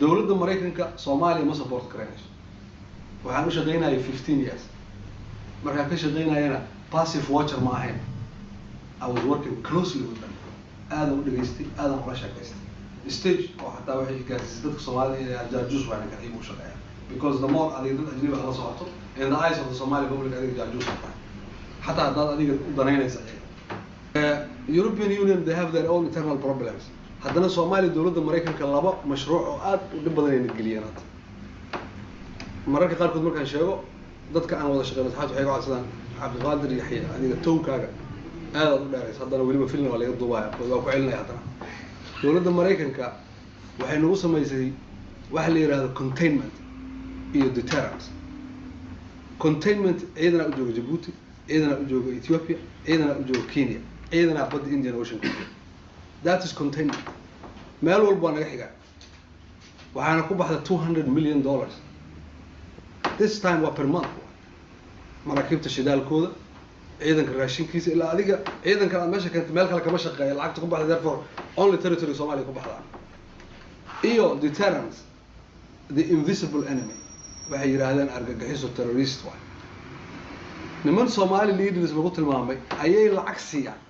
دولة مريكا صوماليا ما سبورت كرينش وحنا شغالين 15 years marka ka shaqeynayana passive watcher ma ahayn I was working closely with them aad u dhageystay aad u shaqeystay stage oo hatta waxay gaarsiisay dadka Soomaaliyeed ee jaajuus waana ka qiimo shaqeeya because the more adiga dad ajnabi ah la socoto in the eyes of the Somali public adiga jaajuus tahay hatta dad adiga u danaynaysa European Union they have their own internal problems haddana Soomaaliya dawladda Mareykanka laba mashruuc oo aad u dhib badan ay geliyeen mararka qaarkood markaan sheego dadka aan wada shaqeeyo saxaad waxay ku cadsadaan Cabdiqaadir Yaxya adiga towkaaga aad u dheerays haddana waliba film waa laga duubaya waa ku celinaya haddana dawladda Mareykanka waxay nagu samaysay wax la yiraahdo containment iyo deterrence containment ciidana u jooga Djibouti ciidana u jooga Ethiopia ciidana u jooga Kenya ciidana badda Indian Ocean that is containment meel walba naga xiga waxaana ku baxda $200 million this time waa per month maraakiibta shidaalkooda ciidanka raashinkiisa ilaa adiga ciidanka aad meesha keentay meel kale kama shaqeeyo lacagta ku baxda therefore only territory Soomaaliya ku baxda iyo deterrence the invisible enemy waxay yiraahdeen argagixiso terrorist waa niman Somali leaders lagu tilmaamay ayay lacag siiyaan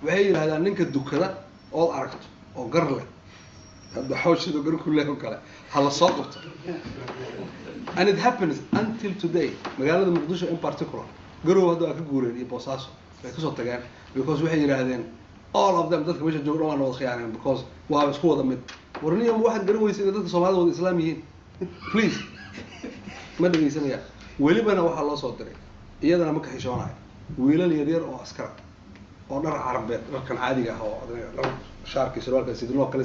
waxay yiraahdaan ninka dukada oo aragto oo gar leh hadda xawshida gar ku leeyahay kale hala soo qabto and it happens until today magaalada Muqdisho in particular garow hadda ka guureen iyo Boosaaso way ka soo tagaan because waxay yiraahdeen all of them dadka meesha jooga waan wada khiyaaneen because waa isku wada mid warniyo waxaad garan weysay dadka Soomaalida wada islaam yihiin please ma dhageysanaya walibana waxa loo soo diray iyadana ma ka xishoonaay wiilal yar yar oo askar oo dhar carabeed dharkan caadiga ah oo dhar shaarkii sarwaalka sidoo kale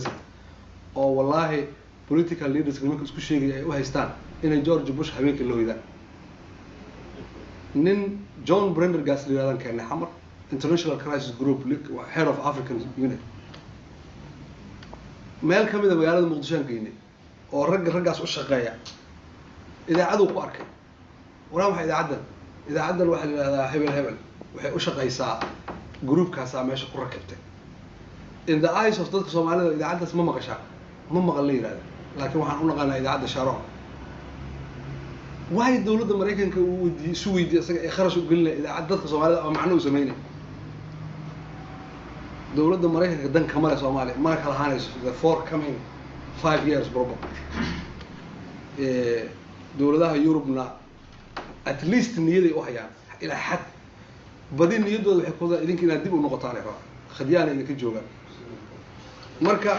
oo wallahi political leaders nimanka isku sheegay ay u haystaan in George Bush habeenkii loo yidaan nin John Prendergast liidan keenay xamar international crisis group head of African unit meel kamid ah magaalada Muqdisho geynay oo raggaas u shaqeeya idaacadu ku arkay waxa idaacaddan waxa la yiraahdaa hebel waxay u shaqeysaa groupkaas meesha ku rakibtay in the eyes of dadka Soomaalida idaacadaas ma maqashaa ma maqal la yiraahdo laakiin waxaan u naqaanaa idaacadda Sharo waay dawladda Mareykanka uu isu weydiiyay isaga ay kharash u gelinay idaacad dadka Soomaalida oo macno u sameeyay dawladda Mareykanka dan kama leh Soomaaliya ma kala haanayso the forthcoming 5 years probably dawladaha Yurubna at least niyaday u hayaan ila xad badin niyadooda waxay ku daa idinka inaad dib u noqotaan khadiyana idinka joogaan marka